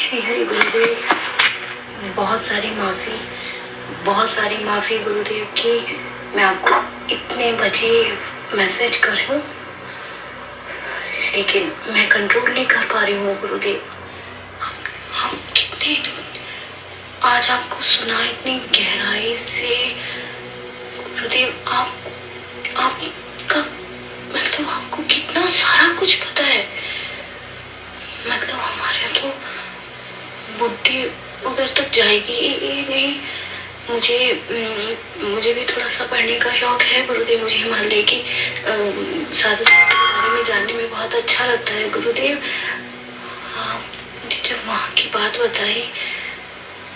श्री हरि गुरुदेव। बहुत सारी माफ़ी गुरुदेव की। मैं आपको इतने बजे मैसेज कर रही हूँ, लेकिन मैं कंट्रोल नहीं कर पा रही हूँ गुरुदेव। हम कितने आज आपको सुना इतनी गहराई से गुरुदेव। आपका मतलब आपको कितना सारा कुछ पता है। मतलब हमारे तो बुद्धि उधर तक जाएगी ही नहीं। मुझे भी थोड़ा सा पढ़ने का शौक है गुरुदेव। मुझे हिमालय की साधु के बारे में जानने में बहुत अच्छा लगता है गुरुदेव। आपने जब वहाँ की बात बताई,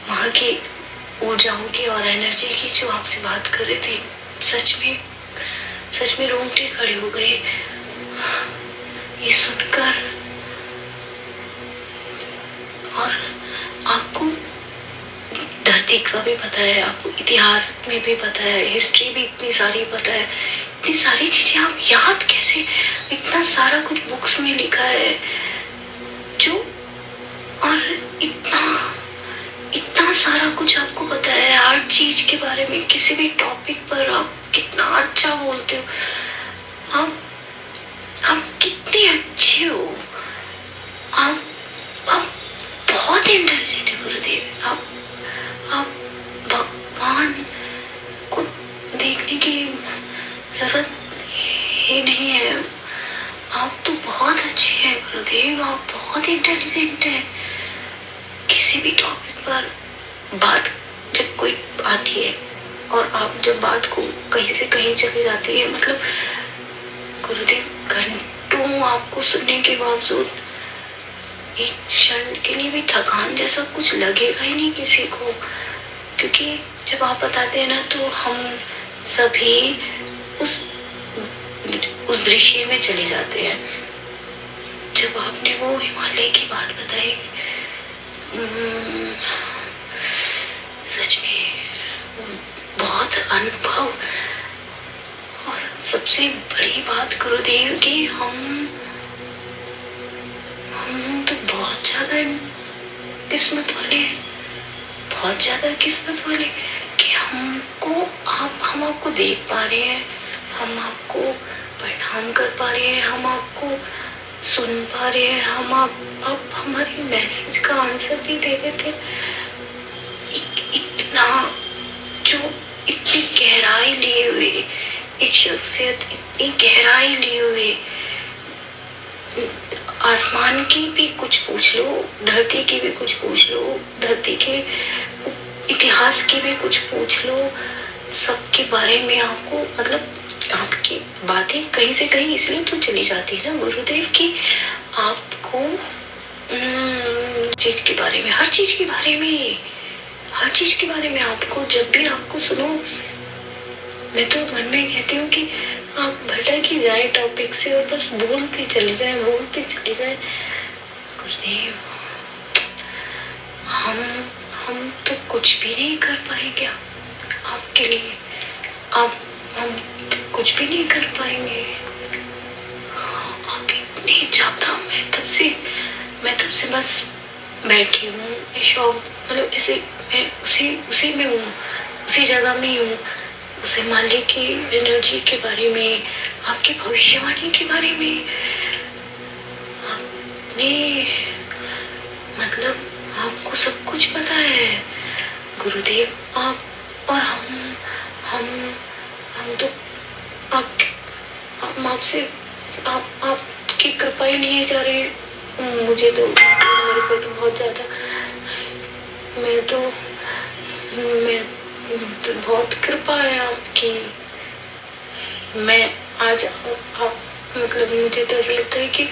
वहाँ की ऊर्जाओं की और एनर्जी की जो आपसे बात कर रहे थे, सच में रोंगटे खड़े हो गए ये सुनकर। और आपको धरती का भी पता है, आपको इतिहास में भी पता है, हिस्ट्री भी इतनी सारी पता है। इतनी सारी चीजें आप याद कैसे, इतना सारा कुछ बुक्स में लिखा है जो, और इतना सारा कुछ आपको पता है हर चीज के बारे में। किसी भी टॉपिक पर आप कितना अच्छा बोलते हो। आप कितने अच्छे हो। आप बहुत इंटेलिजेंट है गुरुदेव। आप भगवान को देखने की जरूरत ही नहीं है। आप तो बहुत अच्छे हैं गुरुदेव। आप बहुत इंटेलिजेंट है। किसी भी टॉपिक पर बात जब कोई आती है और आप जब बात को कहीं से कहीं चली जाती है, मतलब गुरुदेव घंटों आपको सुनने के बावजूद एक क्षण के लिए भी थकान जैसा कुछ लगेगा ही नहीं किसी को। क्योंकि जब आप बताते हैं ना, तो हम सभी उस दृश्य में चले जाते हैं। जब आपने वो हिमालय की बात बताई, सच में बहुत अनुभव। और सबसे बड़ी बात गुरुदेव की, हम तो बहुत ज्यादा किस्मत वाले हैं, बहुत ज्यादा किस्मत वाले कि हम आपको देख पा रहे हैं, हम आपको प्रणाम कर पा रहे हैं, हम आपको सुन पा रहे हैं, आप हमारे मैसेज का आंसर भी दे देते। इतना जो इतनी गहराई लिए हुए एक शख्सियत, इतनी गहराई लिए हुए, आसमान की भी कुछ पूछ लो, धरती की भी कुछ पूछ लो, धरती के इतिहास की भी कुछ पूछ लो, सबके बारे में आपको, मतलब आपकी बातें कहीं से कहीं इसलिए तो चली जाती है ना गुरुदेव की आपको चीज के बारे में, हर चीज के बारे में आपको, जब भी आपको सुनो, मैं तो मन में कहती हूँ कि आप भटक ही जाए टॉपिक से और बस बोलते चले जाए गुरुदेव। हम तो कुछ भी नहीं कर पाएंगे आपके लिए। हम कुछ भी नहीं कर पाएंगे। आप इतने ज्यादा, मैं तब से बस बैठी हूँ शौक, मतलब ऐसे मैं उसी में हूँ, उसी जगह में हूँ, उस हिमालय की एनर्जी के बारे में, आपकी भविष्यवाणी के बारे में। आपने मतलब आपको सब कुछ पता है गुरुदेव। आप और हम तो आपसे आपकी कृपा ही लिए जा रहे हैं। मुझे तो, मेरे पे तो बहुत ज्यादा, मैं तो बहुत कृपा है आपकी। मैं आज आप मतलब मुझे तो ऐसा लगता है कि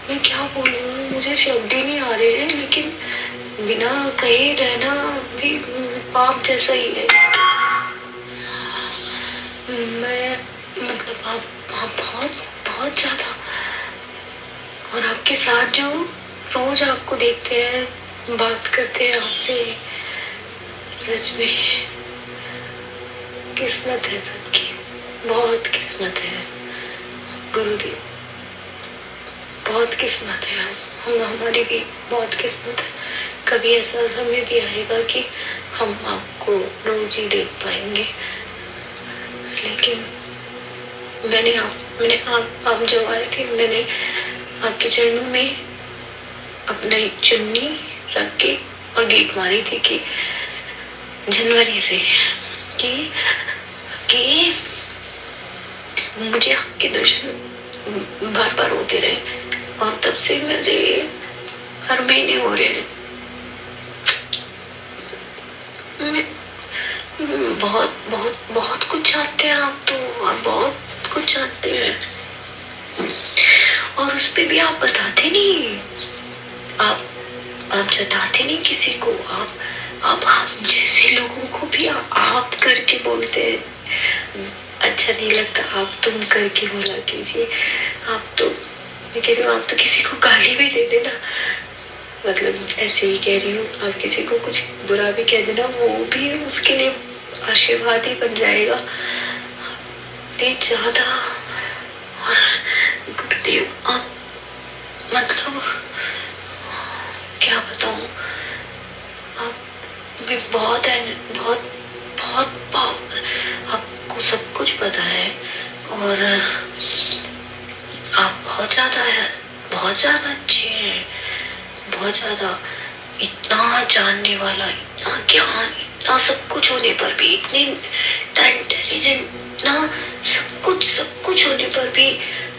मैं क्या बोलूं, मुझे शब्द ही नहीं आ रहे हैं, लेकिन बिना कहे रहना भी पाप जैसा ही है। मैं मतलब आप बहुत ज्यादा, और आपके साथ जो रोज आपको देखते हैं, बात करते हैं आपसे, सच में किस्मत है सबकी, बहुत किस्मत है गुरुदेव, बहुत किस्मत है। हमारी भी बहुत किस्मत है, कभी ऐसा समय भी आएगा कि हम आपको रोज ही देख पाएंगे। लेकिन आप जब आए थे, मैंने आपके चरणों में अपनी चुन्नी रख के और गीत मारी थी कि जनवरी से कि मुझे आपके दर्शन बार बार होते रहे, और तब से मुझे हर महीने हो रहे हैं। बहुत बहुत बहुत कुछ चाहते हैं आप, तो आप बहुत कुछ चाहते हैं और उस पे भी आप बताते नहीं, आप जताते नहीं किसी को। आप हम जैसे लोगों को भी आप करके बोलते हैं, अच्छा नहीं लगता। आप तुम करके बोला कीजिए। आप तो, मैं कह रही हूँ, आप तो किसी को गाली भी दे देना, मतलब ऐसे ही कह रही हूँ, आप किसी को कुछ बुरा भी कह देना, वो भी उसके लिए आशीर्वाद ही बन जाएगा। ज्यादा और गुरुदेव, आप मतलब क्या बताऊं, आप भी बहुत है, बहुत बहुत पावर, आपको सब कुछ पता है और आप बहुत ज्यादा अच्छे हैं, बहुत ज्यादा, इतना जानने वाला, इतना ज्ञान, इतना सब कुछ होने पर भी, इतना इंटेलिजेंट, इतना सब कुछ होने पर भी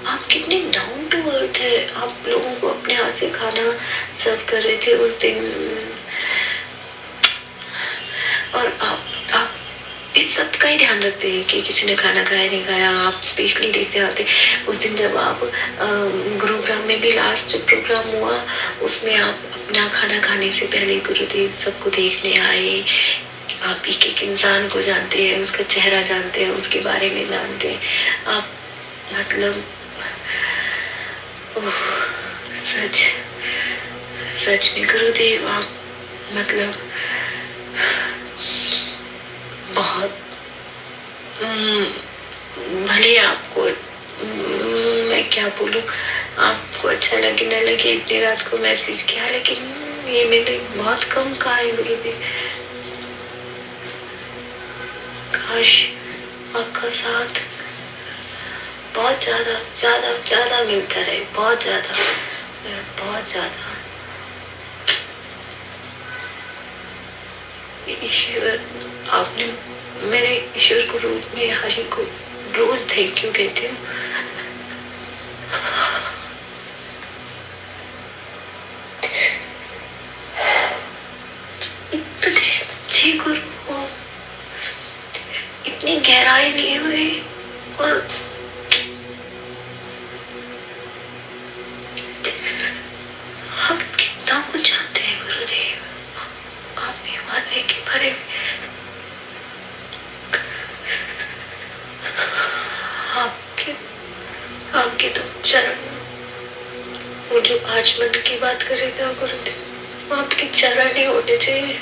आप कितने डाउन टू अर्थ है। आप लोगों को अपने हाथ से खाना सर्व कर रहे थे उस दिन, और आप इस सब का ही ध्यान रखते हैं कि किसी ने खाना खाया नहीं खाया। आप स्पेशली देखते आते उस दिन जब आप गुरुग्राम में भी लास्ट प्रोग्राम हुआ, उसमें आप अपना खाना खाने से पहले गुरुदेव सबको देखने आए। आप एक इंसान को जानते हैं, उसका चेहरा जानते हैं, उसके बारे में जानते हैं आप, मतलब सच में गुरुदेव, आप मतलब बहुत, भले आपको, मैं क्या बोलूं, आपको अच्छा लगे न लगे, इतनी रात को मैसेज किया, लेकिन ये मैंने बहुत कम कहा है गुरुदेव। काश आपका साथ बहुत ज्यादा मिलता रहे, बहुत ज्यादा। ईश्वर, आपने, मेरे ईश्वर को रूप में हरि को रोज थैंक यू कहती हूँ। इतने अच्छे गुरु हो, इतनी गहराई लिए हुए, और हम कितना कुछ चाहते हैं गुरुदेव, आप भी मानने के भरे। आपके तो चरण, वो जो आज मन की बात कर रहे थे गुरुदेव, आपके चरण ही होने चाहिए।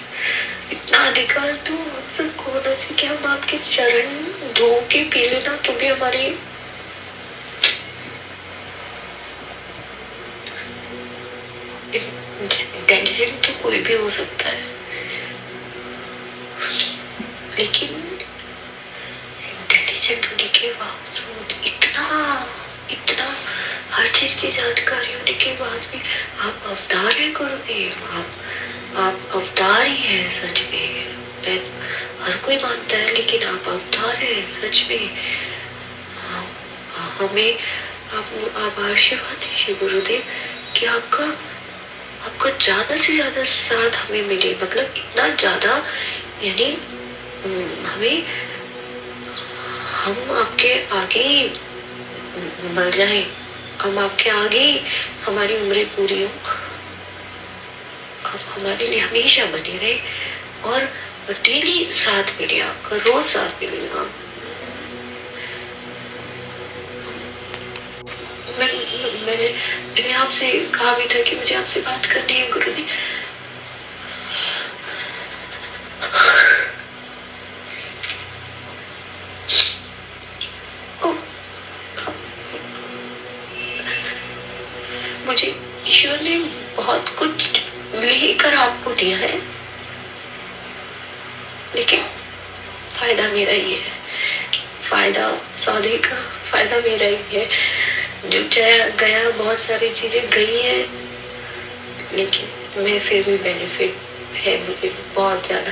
इतना अधिकार तो हम सबको होना चाहिए कि हम आपके चरण धो के पी लेना, तो भी हमारी इंटेलिजेंट तो कोई भी हो सकता है, लेकिन इंटेलिजेंट होने के बावजूद इतना हर चीज की जानकारी होने के बाद भी आप अवतार है गुरुदेव, आप अवतार ही है सच में। हर कोई मानता है, लेकिन आप अवतार है सच में। हमें आप आशीर्वाद दीजिए गुरुदेव कि आपका ज्यादा से ज्यादा साथ हमें मिले, मतलब इतना ज्यादा, यानी हम आपके आगे बढ़ जाए, हम आपके आगे हमारी उम्रें पूरी हो, आप हमारे लिए हमेशा बने रहे, और डेली साथ मिले आपका, रोज साथ मिले आप। मैंने आपसे कहा भी था कि मुझे आपसे बात करनी है गुरु जी। मुझे ईश्वर ने देकर आपको दिया है, लेकिन फायदा मेरा ही है, फायदा सौदे का फायदा मेरा ही है। जो गया बहुत सारी चीजें गई है, लेकिन मैं फिर भी बेनिफिट है मुझे बहुत ज्यादा।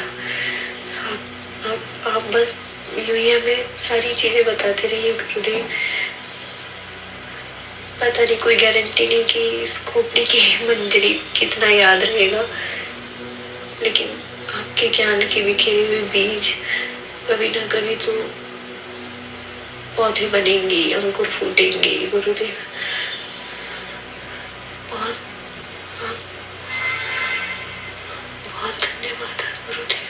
आप बस यूं ही हमें सारी चीजें बताते रहिए गुरुदेव। पता नहीं, कोई गारंटी नहीं कि इस खोपड़ी की मंजरी कितना याद रहेगा, लेकिन आपके ज्ञान के बिखेरे हुए बीज कभी ना कभी तो पौधे बनेंगे, अंकुर फूटेंगे गुरुदेव। बहुत बहुत धन्यवाद गुरुदेव।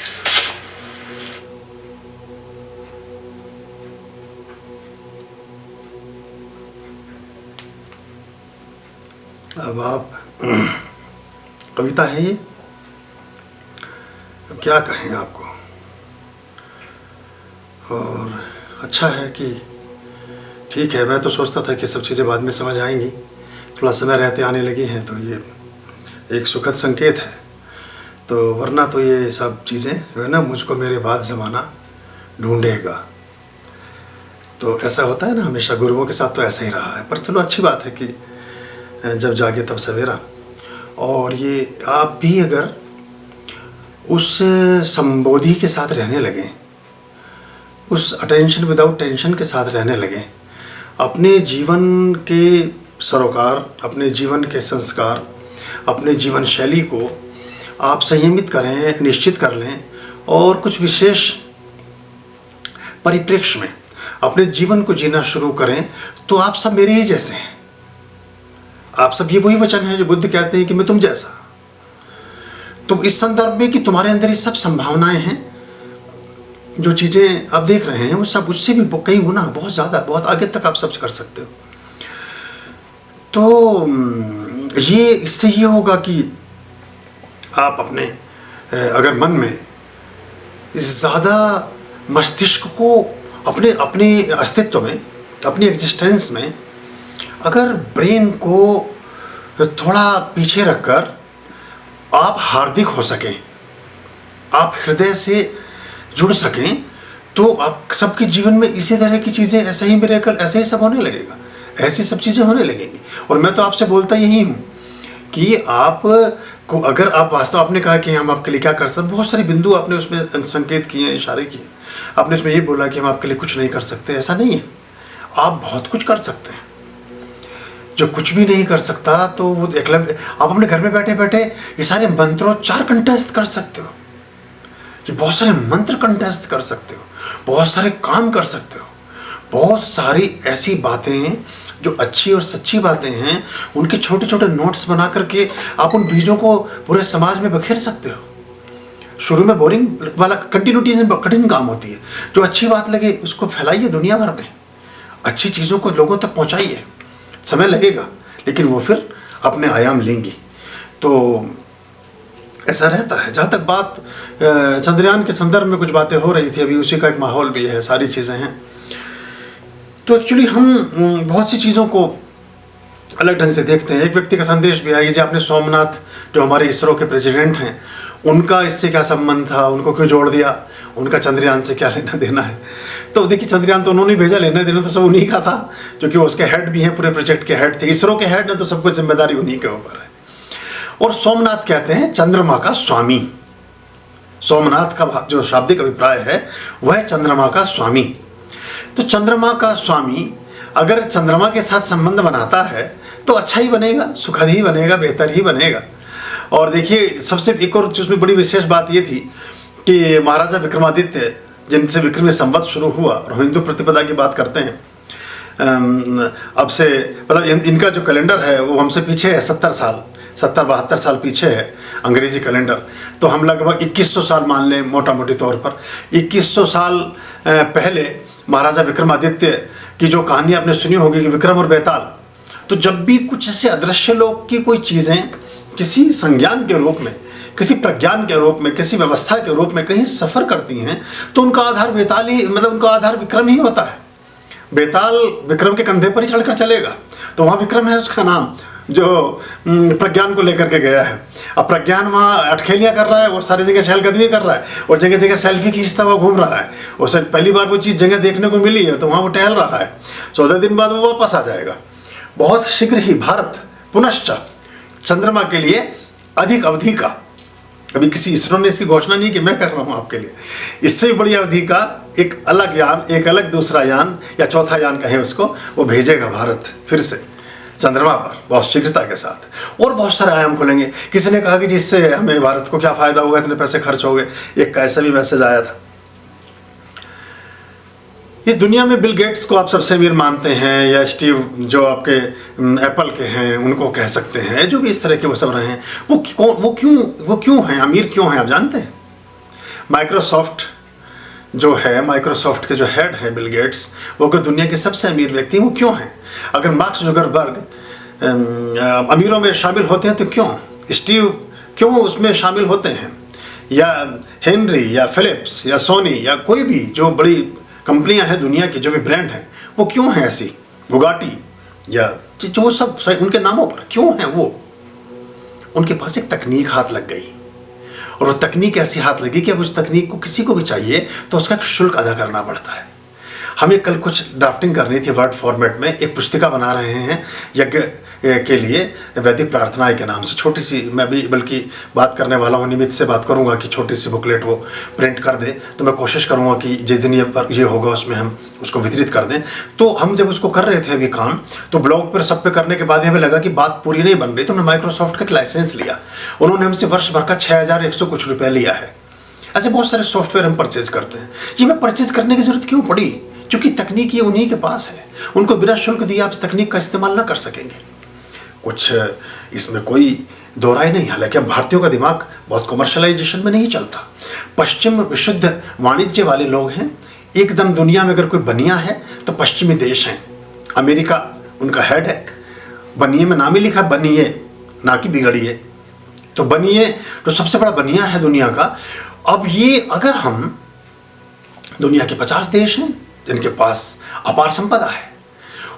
अब आप कविता है ये, अब क्या कहें आपको। और अच्छा है कि ठीक है, मैं तो सोचता था कि सब चीज़ें बाद में समझ आएंगी, थोड़ा समय रहते आने लगी हैं, तो ये एक सुखद संकेत है। तो वरना तो ये सब चीज़ें जो है ना, मुझको मेरे बाद ज़माना ढूंढेगा। तो ऐसा होता है ना हमेशा, गुरुओं के साथ तो ऐसा ही रहा है। पर चलो अच्छी बात है कि जब जागे तब सवेरा। और ये आप भी अगर उस संबोधि के साथ रहने लगें, उस अटेंशन विदाउट टेंशन के साथ रहने लगें, अपने जीवन के सरोकार, अपने जीवन के संस्कार, अपने जीवन शैली को आप संयमित करें, निश्चित कर लें, और कुछ विशेष परिप्रेक्ष्य में अपने जीवन को जीना शुरू करें, तो आप सब मेरे ही जैसे हैं। आप सब, ये वही वचन है जो बुद्ध कहते हैं कि मैं तुम जैसा। तो इस संदर्भ में कि तुम्हारे अंदर ये सब संभावनाएं हैं, जो चीज़ें आप देख रहे हैं वो सब उससे भी कई गुना बहुत ज़्यादा, बहुत आगे तक आप सब कर सकते हो। तो ये इससे ये होगा कि आप अपने अगर मन में ज़्यादा मस्तिष्क को अपने अपने अस्तित्व में, अपनी एग्जिस्टेंस में अगर ब्रेन को थोड़ा पीछे रखकर आप हार्दिक हो सकें, आप हृदय से जुड़ सकें, तो आप सबके जीवन में इसी तरह की चीज़ें, ऐसे ही मिरेकल, ऐसे ही सब होने लगेगा, ऐसी सब चीज़ें होने लगेंगी। और मैं तो आपसे बोलता यही हूँ कि आप को अगर आप वास्तव, आपने कहा कि हम आपके लिए क्या कर सकते, बहुत सारे बिंदु आपने उसमें संकेत किए हैं, इशारे किए। आपने उसमें ये बोला कि हम आपके लिए कुछ नहीं कर सकते, ऐसा नहीं है। आप बहुत कुछ कर सकते हैं। जो कुछ भी नहीं कर सकता तो वो एकलव्य, आप अपने घर में बैठे बैठे ये सारे मंत्रोच्चार कंठस्थ कर सकते हो, ये बहुत सारे मंत्र कंठस्थ कर सकते हो, बहुत सारे काम कर सकते हो, बहुत सारी ऐसी बातें जो अच्छी और सच्ची बातें हैं, उनके छोटे छोटे नोट्स बना करके आप उन बीजों को पूरे समाज में बखेर सकते हो। शुरू में बोरिंग वाला कंटिन्यूटी में कठिन काम होती है, जो अच्छी बात लगे उसको फैलाइए दुनिया भर में, अच्छी चीज़ों को लोगों तक पहुँचाइए। समय लगेगा लेकिन वो फिर अपने आयाम लेंगी। तो ऐसा रहता है। जहाँ तक बात चंद्रयान के संदर्भ में कुछ बातें हो रही थी, अभी उसी का एक माहौल भी है, सारी चीज़ें हैं। तो एक्चुअली हम बहुत सी चीज़ों को अलग ढंग से देखते हैं। एक व्यक्ति का संदेश भी है, ये जो आपने सोमनाथ जो हमारे इसरो के प्रेसिडेंट हैं, उनका इससे क्या संबंध था, उनको क्यों जोड़ दिया, उनका चंद्रयान से क्या लेना देना है। तो देखिए, चंद्रयान तो उन्होंने भेजा, लेना देना तो सब उन्हीं का था, क्योंकि वो उसके हेड भी हैं, पूरे प्रोजेक्ट के हेड थे, इसरो के हेड ने, तो सब कुछ जिम्मेदारी उन्हीं के ऊपर है। और सोमनाथ कहते हैं चंद्रमा का स्वामी। सोमनाथ का जो शाब्दिक अभिप्राय है वह है चंद्रमा का स्वामी। तो चंद्रमा का स्वामी अगर चंद्रमा के साथ संबंध बनाता है तो अच्छा ही बनेगा, सुखद ही बनेगा, बेहतर ही बनेगा। और देखिए, सबसे एक और उसमें बड़ी विशेष बात ये थी कि महाराजा विक्रमादित्य, जिनसे विक्रमी संवत शुरू हुआ, और हिंदू प्रतिपदा की बात करते हैं, अब से मतलब इनका जो कैलेंडर है वो हमसे पीछे है 70-72 साल पीछे है अंग्रेजी कैलेंडर। तो हम लगभग 2100 साल मान लें मोटा मोटी तौर पर। 2100 साल पहले महाराजा विक्रमादित्य की जो कहानी आपने सुनी होगी कि विक्रम और बेताल, तो जब भी कुछ ऐसे अदृश्य लोक की कोई चीज़ें किसी संज्ञान के रूप में, किसी प्रज्ञान के रूप में, किसी व्यवस्था के रूप में कहीं सफ़र करती हैं, तो उनका आधार बेताल ही, मतलब उनका आधार विक्रम ही होता है। बेताल विक्रम के कंधे पर ही चढ़कर चलेगा, तो वहाँ विक्रम है उसका नाम। जो प्रज्ञान को लेकर के गया है। अब प्रज्ञान वहाँ अटखेलियाँ कर रहा है और सारी जगह चहलकदमी कर रहा है और जगह जगह सेल्फी खींचता हुआ घूम रहा है। और सर पहली बार वो चीज़ जगह देखने को मिली है तो वहाँ वो टहल रहा है। 14 दिन बाद वो वापस आ जाएगा। बहुत शीघ्र ही भारत पुनश्च चंद्रमा के लिए अधिक अवधि का, अभी किसी इसरो ने इसकी घोषणा नहीं की, मैं कर रहा हूँ आपके लिए, इससे भी बड़ी अवधि का एक अलग यान, एक अलग दूसरा यान या चौथा यान कहें उसको, वो भेजेगा भारत फिर से चंद्रमा पर बहुत शीघ्रता के साथ। और बहुत सारे आयाम खुलेंगे। किसी ने कहा कि जिससे हमें भारत को क्या फ़ायदा होगा, इतने पैसे खर्च हो गए। एक ऐसा भी मैसेज आया था। इस दुनिया में बिल गेट्स को आप सबसे अमीर मानते हैं या स्टीव जो आपके एप्पल के हैं उनको कह सकते हैं, जो भी इस तरह के वो सब रहे हैं, वो क्यों हैं, अमीर क्यों हैं आप जानते हैं? माइक्रोसॉफ्ट जो है, माइक्रोसॉफ्ट के जो हेड है बिल गेट्स, वो अगर दुनिया के सबसे अमीर व्यक्ति वो क्यों हैं? अगर मार्क जुकरबर्ग अमीरों में शामिल होते हैं तो क्यों स्टीव क्यों उसमें शामिल होते हैं, या हेनरी या फिलिप्स या सोनी या कोई भी जो बड़ी कंपनियां हैं दुनिया की, जो भी ब्रांड हैं, वो क्यों हैं ऐसी, बुगाटी या जो सब उनके नामों पर क्यों हैं? वो उनके पास एक तकनीक हाथ लग गई और वो तकनीक ऐसी हाथ लगी कि अब उस तकनीक को किसी को भी चाहिए तो उसका शुल्क अदा करना पड़ता है। हमें कल कुछ ड्राफ्टिंग करनी थी वर्ड फॉर्मेट में, एक पुस्तिका बना रहे हैं यज्ञ के लिए वैदिक प्रार्थनाएं के नाम से, छोटी सी, मैं भी बल्कि बात करने वाला हूँ, निमित्त से बात करूँगा कि छोटी सी बुकलेट वो प्रिंट कर दे, तो मैं कोशिश करूँगा कि जिस दिन ये होगा उसमें हम उसको वितरित कर दें। तो हम जब उसको कर रहे थे अभी काम, तो ब्लॉग पर सब पे करने के बाद हमें लगा कि बात पूरी नहीं बन रही, तो हमने माइक्रोसॉफ्ट का एक लाइसेंस लिया। उन्होंने हमसे वर्ष भर का 6100 कुछ रुपये लिया है। ऐसे बहुत सारे सॉफ्टवेयर हम परचेज करते हैं। ये मैं परचेज करने की जरूरत क्यों पड़ी? क्योंकि तकनीक ये उन्हीं के पास है, उनको बिना शुल्क दिए आप तकनीक का इस्तेमाल ना कर सकेंगे। कुछ इसमें कोई दो राय नहीं। हालांकि अब भारतीयों का दिमाग बहुत कमर्शलाइजेशन में नहीं चलता। पश्चिम विशुद्ध वाणिज्य वाले लोग हैं एकदम। दुनिया में अगर कोई बनिया है तो पश्चिमी देश हैं। अमेरिका उनका हेड है, बनिए में नाम ही लिखा बनिए, ना कि बिगड़िए। तो बनिए तो सबसे बड़ा बनिया है दुनिया का। अब ये अगर हम दुनिया के 50 देश हैं जिनके पास अपार संपदा है,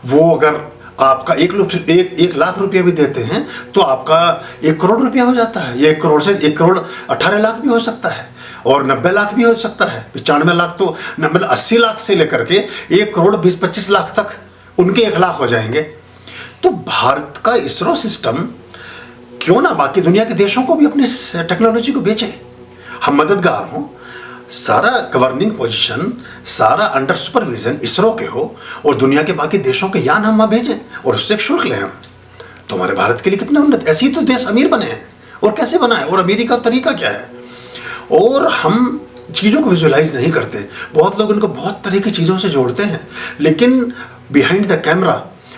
वो अगर आपका 1 लाख रुपया भी देते हैं तो आपका 1 करोड़ रुपया हो जाता है। ये 1 करोड़ से 1 करोड़ 18 लाख भी हो सकता है और 90 लाख भी हो सकता है। 95 लाख तो मतलब 80 लाख से लेकर के 1 करोड़ 20-25 लाख तक उनके 1 लाख हो जाएंगे। तो भारत का इसरो सिस्टम क्यों ना बाकी दुनिया के देशों को भी अपनी टेक्नोलॉजी को बेचे, हम मददगार हों। सारा गवर्निंग पोजीशन, सारा अंडर सुपरविजन इसरो के हो और दुनिया के बाकी देशों के यान हम वहाँ भेजें और उससे एक शुल्क लें हम, तो हमारे भारत के लिए कितना उन्नत। ऐसे ही तो देश अमीर बने हैं। और कैसे बना है और अमीरी का तरीका क्या है? और हम चीज़ों को विजुअलाइज नहीं करते। बहुत लोग इनको बहुत तरह की चीज़ों से जोड़ते हैं, लेकिन बिहाइंड द कैमरा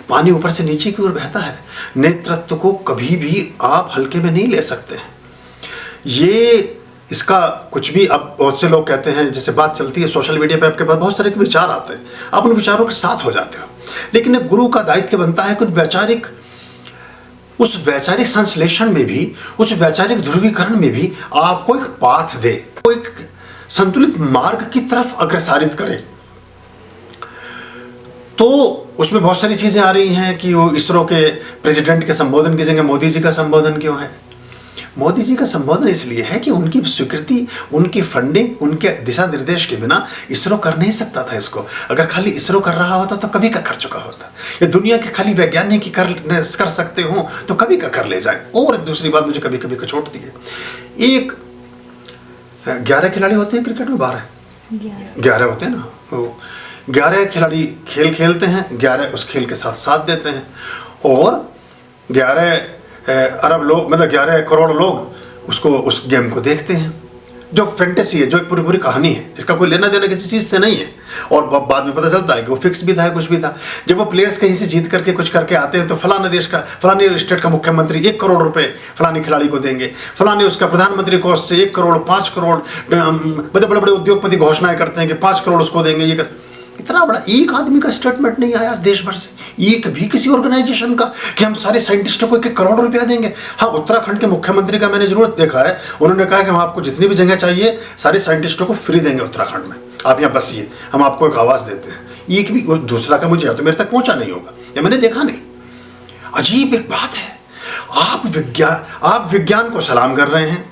पानी ऊपर से नीचे की ओर बहता है। नेतृत्व को कभी भी आप हल्के में नहीं ले सकते हैं। ये इसका कुछ भी, अब बहुत से लोग कहते हैं, जैसे बात चलती है सोशल मीडिया पे, आपके पास बहुत सारे विचार आते हैं, आप उन विचारों के साथ हो जाते हो। लेकिन एक गुरु का दायित्व बनता है कि उस वैचारिक संश्लेषण में भी, उस वैचारिक ध्रुवीकरण में भी आपको एक पाथ दे, को एक संतुलित मार्ग की तरफ अग्रसारित करे। तो उसमें बहुत सारी चीज़ें आ रही हैं कि वो इसरो के प्रेसिडेंट के संबोधन की जगह मोदी जी का संबोधन क्यों है? मोदी जी का संबोधन इसलिए है कि उनकी स्वीकृति, उनकी फंडिंग, उनके दिशा निर्देश के बिना इसरो कर नहीं सकता था इसको। अगर खाली इसरो कर रहा होता तो कभी का कर चुका होता। ये दुनिया के खाली वैज्ञानिक ही कर सकते हो तो कभी का कर ले जाए। और एक दूसरी बात मुझे कभी कभी कचोटती है। एक 11 खिलाड़ी होते हैं क्रिकेट में, 11 होते हैं ना, 11 खिलाड़ी खेल खेलते हैं, 11 उस खेल के साथ साथ देते हैं और 11 अरब लोग, मतलब 11 करोड़ लोग उसको, उस गेम को देखते हैं। जो फैंटेसी है, जो एक पूरी पूरी कहानी है, जिसका कोई लेना देना किसी चीज़ से नहीं है। और बाद में पता चलता है कि वो फिक्स भी था, कुछ भी था। जब वो प्लेयर्स कहीं से जीत करके कुछ करके आते हैं तो फलाने देश का, फलाने स्टेट का मुख्यमंत्री 1 करोड़ रुपए फलाने खिलाड़ी को देंगे, फलाने उसका प्रधानमंत्री कोष से 1 करोड़, 5 करोड़, बड़े बड़े बड़े उद्योगपति घोषणाएं करते हैं कि 5 करोड़ उसको देंगे। ये इतना बड़ा एक आदमी का स्टेटमेंट नहीं आया देश भर से, एक भी किसी ऑर्गेनाइजेशन का, कि हम सारे साइंटिस्टों को 1 करोड़ रुपया देंगे। हाँ, उत्तराखंड के मुख्यमंत्री का मैंने जरूर देखा है, उन्होंने कहा कि हम आपको जितनी भी जगह चाहिए सारे साइंटिस्टों को फ्री देंगे उत्तराखंड में, आप यहाँ बसिए, हम आपको एक आवाज़ देते हैं। एक भी दूसरा का मुझे या तो मेरे तक पहुँचा नहीं होगा या मैंने देखा नहीं। अजीब एक बात है। आप विज्ञान को सलाम कर रहे हैं,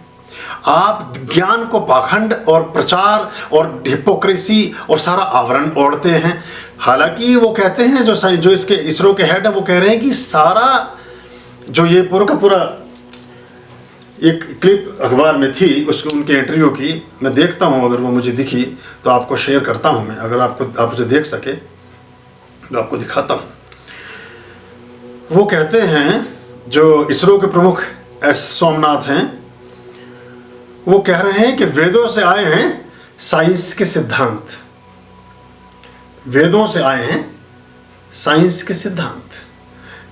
आप ज्ञान को पाखंड और प्रचार और हिपोक्रेसी और सारा आवरण ओढ़ते हैं। हालांकि वो कहते हैं जो इसके इसरो के हेड है, वो कह रहे हैं कि सारा जो ये पूरा का पूरा, एक क्लिप अखबार में थी उसको, उनके इंटरव्यू की, मैं देखता हूँ, अगर वो मुझे दिखी तो आपको शेयर करता हूँ मैं, अगर आप उसे देख सके तो आपको दिखाता हूँ। वो कहते हैं, जो इसरो के प्रमुख एस सोमनाथ हैं, वो कह रहे हैं कि वेदों से आए हैं साइंस के सिद्धांत, वेदों से आए हैं साइंस के सिद्धांत।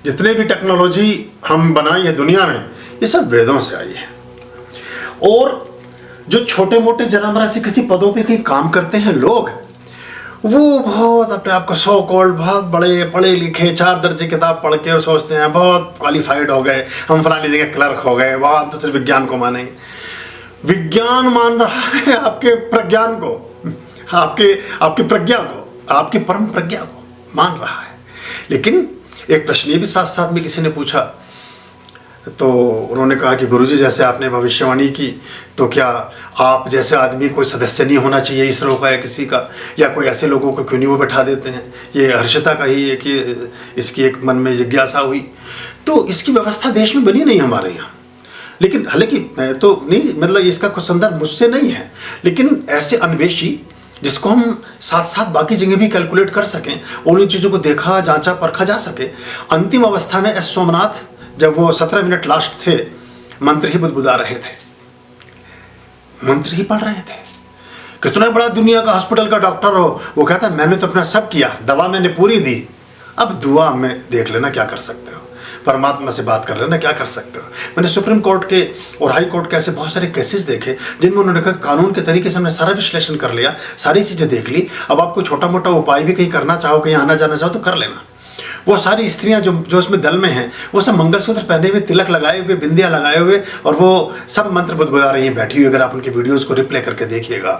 जितने भी टेक्नोलॉजी हम बनाई है दुनिया में, ये सब वेदों से आई है। और जो छोटे मोटे जन्मरा से किसी पदों पे कहीं काम करते हैं लोग, वो बहुत अपने आप को सो कॉल्ड बहुत बड़े पढ़े लिखे, 4 दर्जे किताब पढ़ के और सोचते हैं बहुत क्वालिफाइड हो गए, हम फलानी जगह क्लर्क हो गए, बहुत दूसरे विज्ञान को मानेंगे। विज्ञान मान रहा है आपके प्रज्ञान को, आपकी प्रज्ञा को, आपकी परम प्रज्ञा को मान रहा है। लेकिन एक प्रश्न ये भी साथ साथ में किसी ने पूछा, तो उन्होंने कहा कि गुरुजी, जैसे आपने भविष्यवाणी की, तो क्या आप जैसे आदमी कोई सदस्य नहीं होना चाहिए इसरो का या किसी का, या कोई ऐसे लोगों को क्यों नहीं वो बैठा देते हैं? ये हर्षिता का ही एक इसकी एक मन में जिज्ञासा हुई। तो इसकी व्यवस्था देश में बनी नहीं हमारे यहाँ। लेकिन हालांकि मैं तो नहीं, मतलब इसका कुछ संदर्भ मुझसे नहीं है, लेकिन ऐसे अन्वेषी जिसको हम साथ साथ बाकी जगह भी कैलकुलेट कर सकें, उन चीज़ों को देखा जांचा परखा जा सके। अंतिम अवस्था में एस सोमनाथ, जब वो 17 मिनट लास्ट थे, मंत्र ही बुदबुदा रहे थे, मंत्र ही पढ़ रहे थे। कितना बड़ा दुनिया का हॉस्पिटल का डॉक्टर हो, वो कहता है मैंने तो अपना सब किया, दवा मैंने पूरी दी, अब दुआ में देख लेना क्या कर सकते हो, परमात्मा से बात कर लेना क्या कर सकते हो। मैंने सुप्रीम कोर्ट के और हाई कोर्ट के ऐसे बहुत सारे केसेस देखे जिनमें उन्होंने कहा कानून के तरीके से हमने सारा विश्लेषण कर लिया, सारी चीज़ें देख ली, अब आप कोई छोटा मोटा उपाय भी कहीं करना चाहो, कहीं आना जाना चाहो तो कर लेना। वो सारी स्त्रियां जो उसमें दल में हैं, वो सब मंगलसूत्र पहने हुए, तिलक लगाए हुए, बिंदियाँ लगाए हुए, और वो सब मंत्र बुदबुदा रही हैं बैठी हुई। अगर आप उनकी वीडियोज़ को रिप्ले करके देखिएगा,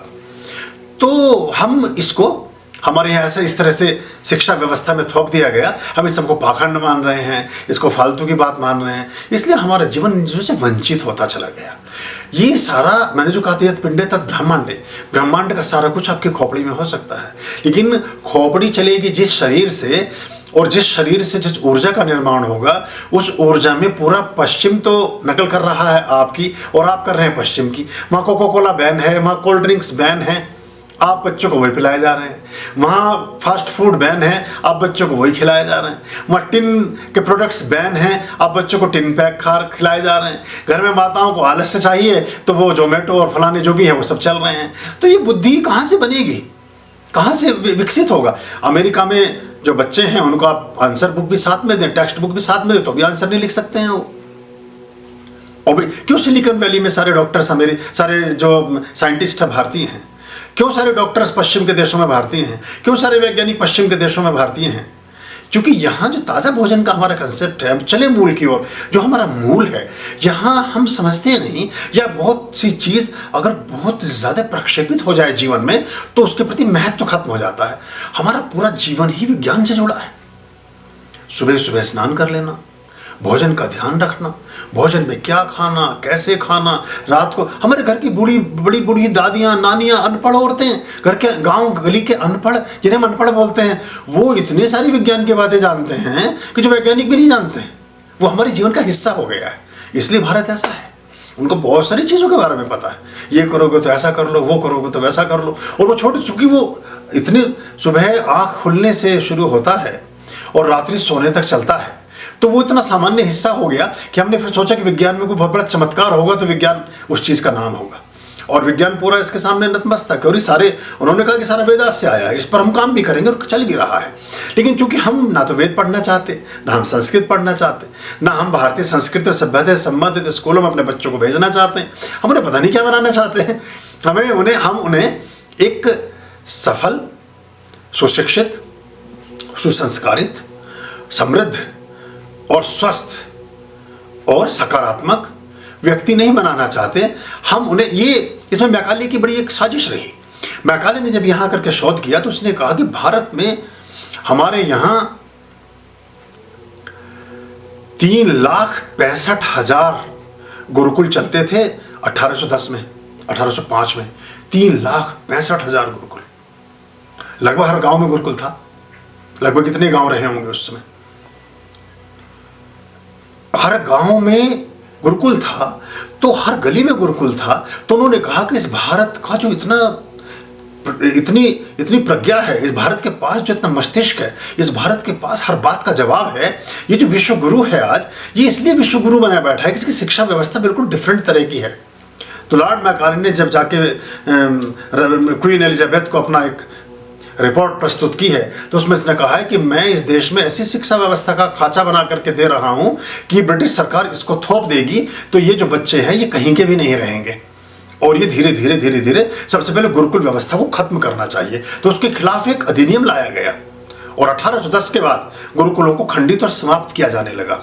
तो हम इसको हमारे यहाँ ऐसा इस तरह से शिक्षा व्यवस्था में थोप दिया गया, हम इस सबको पाखंड मान रहे हैं, इसको फालतू की बात मान रहे हैं, इसलिए हमारा जीवन जो से वंचित होता चला गया। ये सारा मैंने जो कहा था, पिंडे तत् ब्रह्मांडे, ब्रह्मांड का सारा कुछ आपकी खोपड़ी में हो सकता है, लेकिन खोपड़ी चलेगी जिस शरीर से, और जिस शरीर से जिस ऊर्जा का निर्माण होगा, उस ऊर्जा में पूरा पश्चिम तो नकल कर रहा है आपकी, और आप कर रहे हैं पश्चिम की। वहाँ कोका कोला बैन है, वहाँ कोल्ड ड्रिंक्स बैन है, आप बच्चों को वही पिलाए जा रहे हैं। वहाँ फास्ट फूड बैन है, आप बच्चों को वही खिलाए जा रहे हैं। वहाँ टिन के प्रोडक्ट्स बैन हैं, आप बच्चों को टिन पैक खिलाए जा रहे हैं। घर में माताओं को आलस से चाहिए तो वो जोमेटो और फलाने जो भी हैं वो सब चल रहे हैं। तो ये बुद्धि कहाँ से बनेगी, कहाँ से विकसित होगा? अमेरिका में जो बच्चे हैं उनको आप आंसर बुक भी साथ में दें, टेक्स्ट बुक भी साथ में दें, तो भी आंसर नहीं लिख सकते हैं वो। और भी क्यों सिलिकॉन वैली में सारे डॉक्टर्स, सारे जो साइंटिस्ट हैं भारतीय हैं? क्यों सारे डॉक्टर्स पश्चिम के देशों में भारतीय हैं? क्यों सारे वैज्ञानिक पश्चिम के देशों में भारतीय हैं? क्योंकि यहाँ जो ताज़ा भोजन का हमारा कंसेप्ट है, चले मूल की ओर, जो हमारा मूल है, यहाँ हम समझते नहीं, या बहुत सी चीज़ अगर बहुत ज़्यादा प्रक्षेपित हो जाए जीवन में तो उसके प्रति महत्व खत्म हो जाता है। हमारा पूरा जीवन ही विज्ञान से जुड़ा है। सुबह सुबह स्नान कर लेना, भोजन का ध्यान रखना, भोजन में क्या खाना, कैसे खाना, रात को हमारे घर की बड़ी बूढ़ी दादियाँ, नानियाँ, अनपढ़ औरतें, घर के गांव गली के अनपढ़, जिन्हें हम अनपढ़ बोलते हैं, वो इतनी सारी विज्ञान की बातें जानते हैं कि जो वैज्ञानिक भी नहीं जानते हैं। वो हमारे जीवन का हिस्सा हो गया है, इसलिए भारत ऐसा है। उनको बहुत सारी चीज़ों के बारे में पता है, ये करोगे तो ऐसा कर लो, वो करोगे तो वैसा कर लो। और वो छोटे, चूँकि वो इतनी सुबह आँख खुलने से शुरू होता है और रात्रि सोने तक चलता है, तो वो इतना सामान्य हिस्सा हो गया कि हमने फिर सोचा कि विज्ञान में कोई बहुत बड़ा चमत्कार होगा तो विज्ञान उस चीज़ का नाम होगा, और विज्ञान पूरा इसके सामने नतमस्तक है। और ये सारे, उन्होंने कहा कि सारा वेदास से आया है, इस पर हम काम भी करेंगे और चल भी रहा है। लेकिन चूंकि हम ना तो वेद पढ़ना चाहते, ना हम संस्कृत पढ़ना चाहते, ना हम भारतीय संस्कृति और सभ्यता से संबंधित स्कूलों में अपने बच्चों को भेजना चाहते हैं, हम उन्हें पता नहीं क्या बनाना चाहते हैं। हम उन्हें एक सफल, सुशिक्षित, सुसंस्कारित, समृद्ध और स्वस्थ और सकारात्मक व्यक्ति नहीं बनाना चाहते। हम उन्हें, ये इसमें मैकाले की बड़ी एक साजिश रही। मैकाले ने जब यहाँ करके शोध किया तो उसने कहा कि भारत में हमारे यहाँ 3,65,000 गुरुकुल चलते थे 1810 में, 1805 में 3,65,000 गुरुकुल। लगभग हर गांव में गुरुकुल था। लगभग कितने गांव रहे होंगे उस समय? हर गांव में गुरुकुल था, तो हर गली में गुरुकुल था। तो उन्होंने कहा कि इस भारत का जो इतनी प्रज्ञा है, इस भारत के पास जो इतना मस्तिष्क है, इस भारत के पास हर बात का जवाब है, ये जो विश्व गुरु है आज, ये इसलिए विश्व गुरु बना बैठा है कि इसकी शिक्षा व्यवस्था बिल्कुल डिफरेंट तरह की है। तो लॉर्ड मैकाले ने जब जाके क्वीन एलिजाबेथ को अपना एक रिपोर्ट प्रस्तुत की है, तो उसमें इसने कहा है कि मैं इस देश में ऐसी शिक्षा व्यवस्था का खाचा बना करके दे रहा हूं कि ब्रिटिश सरकार इसको थोप देगी तो ये जो बच्चे हैं ये कहीं के भी नहीं रहेंगे, और ये धीरे धीरे धीरे धीरे सबसे पहले गुरुकुल व्यवस्था को खत्म करना चाहिए। तो उसके खिलाफ एक अधिनियम लाया गया और 1810 के बाद गुरुकुलों को खंडित और समाप्त किया जाने लगा।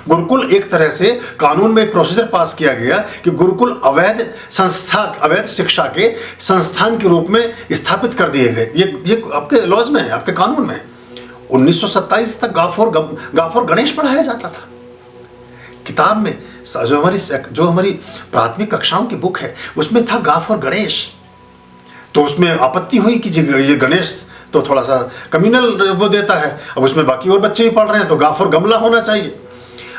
गुरुकुल एक तरह से कानून में एक प्रोसीजर पास किया गया कि गुरुकुल अवैध संस्था, अवैध शिक्षा के संस्थान के रूप में स्थापित कर दिए गए। ये आपके लॉज में है, आपके कानून में। 1927 तक गाफोर गणेश पढ़ाया जाता था किताब में। जो हमारी प्राथमिक कक्षाओं की बुक है उसमें था गाफोर गणेश। तो उसमें आपत्ति हुई कि ये गणेश तो थोड़ा सा कम्युनल वो देता है, अब उसमें बाकी और बच्चे भी पढ़ रहे हैं, तो गाफोर गमला होना चाहिए।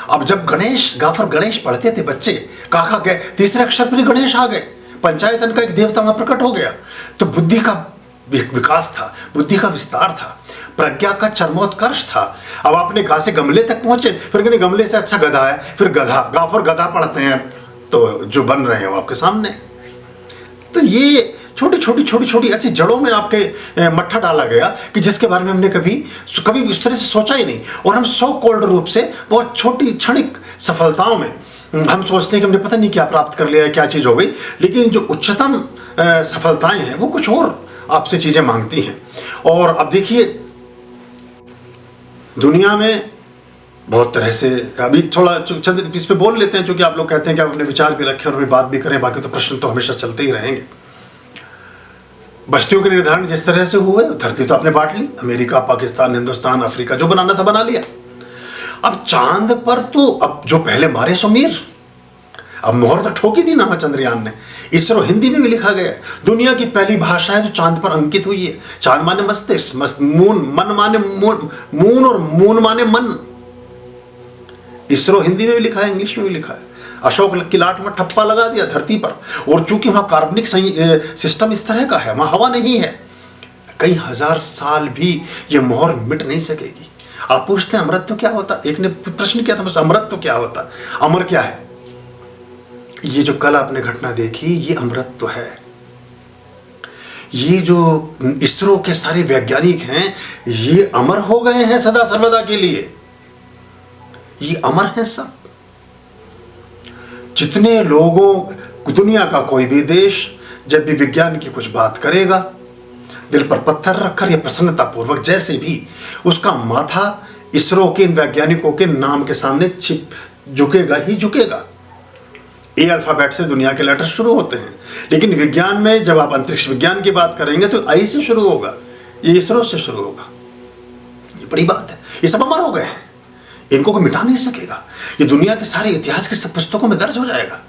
अब जब गाफर गणेश पढ़ते थे बच्चे, काका गए, तीसरे अक्षर पर ही गणेश आ गए, पंचायतन का एक देवता वहां प्रकट हो गया। तो बुद्धि का विकास था, बुद्धि का विस्तार था, प्रज्ञा का चरमोत्कर्ष था। अब आपने गा से गमले तक पहुंचे, फिर कहने गमले से अच्छा गधा है, फिर गधा, गाफर गधा पढ़ते हैं, तो जो बन रहे हैं वो आपके सामने। तो ये छोटी छोटी ऐसी जड़ों में आपके मट्ठा डाला गया कि जिसके बारे में हमने कभी इस तरह से सोचा ही नहीं। और हम सो कोल्ड रूप से बहुत छोटी क्षणिक सफलताओं में हम सोचते हैं कि हमने पता नहीं क्या प्राप्त कर लिया, क्या चीज़ हो गई। लेकिन जो उच्चतम सफलताएं हैं वो कुछ और आपसे चीज़ें मांगती हैं। और अब देखिए दुनिया में बहुत तरह से, अभी थोड़ा चंद इस पे बोल लेते हैं क्योंकि आप लोग कहते हैं कि आप अपने विचार भी रखें और अपनी बात भी करें, बाकी तो प्रश्न तो हमेशा चलते ही रहेंगे। बस्तियों के निर्धारण जिस तरह से हुए, धरती तो आपने बांट ली, अमेरिका, पाकिस्तान, हिंदुस्तान, अफ्रीका, जो बनाना था बना लिया। अब चांद पर तो अब जो पहले मारे सो मीर, अब मोहर तो ठोकी दी ना चंद्रयान ने। इसरो हिंदी में भी लिखा गया है, दुनिया की पहली भाषा है जो चांद पर अंकित हुई है। चांद माने मस्तिष्क, मून, मन माने मून और मून माने मन। इसरो हिंदी में भी लिखा है, इंग्लिश में भी लिखा है। अशोक की लाट में ठप्पा लगा दिया धरती पर, और चूंकि वहां कार्बनिक सिस्टम इस तरह का है, वहां हवा नहीं है, कई हजार साल भी ये मोहर मिट नहीं सकेगी। आप पूछते हैं अमृत क्या होता? एक ने प्रश्न किया था मुझसे, अमृत क्या होता? अमर क्या है? ये जो कल आपने घटना देखी, ये अमृत तो है। ये जो इसरो के सारे वैज्ञानिक हैं, ये अमर हो गए हैं सदा सर्वदा के लिए। ये अमर है सब। जितने लोगों, दुनिया का कोई भी देश जब भी विज्ञान की कुछ बात करेगा, दिल पर पत्थर रखकर या प्रसन्नता पूर्वक जैसे भी, उसका माथा इसरो के इन वैज्ञानिकों के नाम के सामने झुकेगा ही झुकेगा। ए अल्फाबेट से दुनिया के लेटर शुरू होते हैं, लेकिन विज्ञान में जब आप अंतरिक्ष विज्ञान की बात करेंगे तो आई से शुरू होगा, ये इसरो से शुरू होगा। ये बड़ी बात है। ये सब अमर हो गए हैं, इनको कोई मिटा नहीं सकेगा। ये दुनिया के सारे इतिहास की सब पुस्तकों में दर्ज हो जाएगा।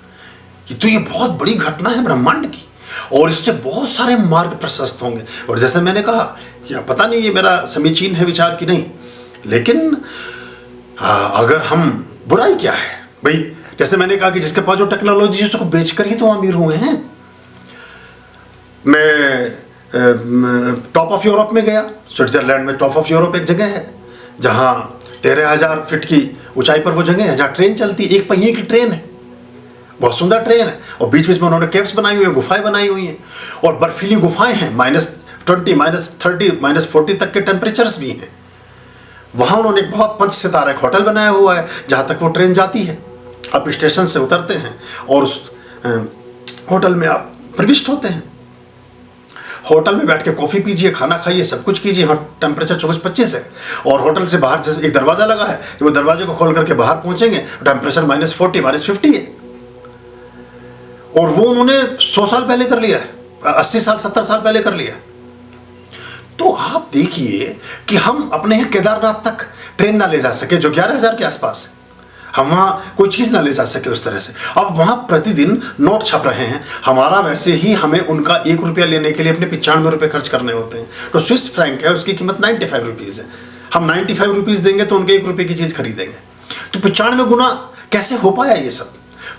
ये बहुत बड़ी घटना है ब्रह्मांड की, और इससे बहुत सारे मार्ग प्रशस्त होंगे। और जैसे मैंने कहा, या पता नहीं ये मेरा समीचीन है विचार की नहीं, लेकिन अगर हम, बुराई क्या है भाई? जैसे मैंने कहा कि जिसके पास जो टेक्नोलॉजी है उसको बेचकर ही तो अमीर हुए हैं। मैं टॉप ऑफ यूरोप में गया, स्विट्जरलैंड में टॉप ऑफ यूरोप एक जगह है जहां 13,000 फीट की ऊंचाई पर वो जगह है जहां ट्रेन चलती है, एक पहिए की ट्रेन है, बहुत सुंदर ट्रेन है, और बीच बीच में उन्होंने केव्स बनाई हुई है, गुफाएं बनाई हुई हैं, और बर्फीली गुफाएं हैं, -20, -30, -40 तक के टेम्परेचर्स भी हैं। वहां उन्होंने एक बहुत 5 सितारा एक होटल बनाया हुआ है जहां तक वो ट्रेन जाती है। आप स्टेशन से उतरते हैं और उस होटल में आप प्रविष्ट होते हैं। होटल में बैठ के कॉफ़ी पीजिए, खाना खाइए, सब कुछ कीजिए। वहाँ टेम्परेचर 24-25 है, और होटल से बाहर जैसे एक दरवाज़ा लगा है, जब वो दरवाजे को खोल करके बाहर पहुँचेंगे टेम्परेचर -40, -50 है। और वो उन्होंने 100 साल पहले कर लिया है, 80 साल 70 साल पहले कर लिया। तो आप देखिए कि हम अपने यहाँ केदारनाथ तक ट्रेन ना ले जा सके, जो 11,000 के आसपास है। हम वहाँ कोई चीज़ ना ले जा सके उस तरह से। अब वहाँ प्रतिदिन नोट छप रहे हैं, हमारा वैसे ही हमें उनका 1 रुपया लेने के लिए अपने 95 रुपये खर्च करने होते हैं। तो स्विस फ्रैंक है, उसकी कीमत 95 रुपीज़ है, हम 95 रुपीज़ देंगे तो उनके 1 रुपये की चीज़ खरीदेंगे। तो 95 गुना कैसे हो पाया ये सब?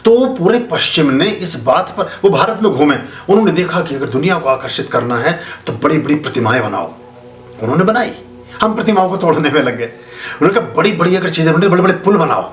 तो पूरे पश्चिम ने इस बात पर, वो भारत में घूमे, उन्होंने देखा कि अगर दुनिया को आकर्षित करना है तो बड़ी बड़ी प्रतिमाएं बनाओ। उन्होंने बनाई, हम प्रतिमाओं को तोड़ने में लग गए। उन्होंने कहा बड़ी बड़ी अगर चीज़ें बननी, बड़े बड़े पुल बनाओ,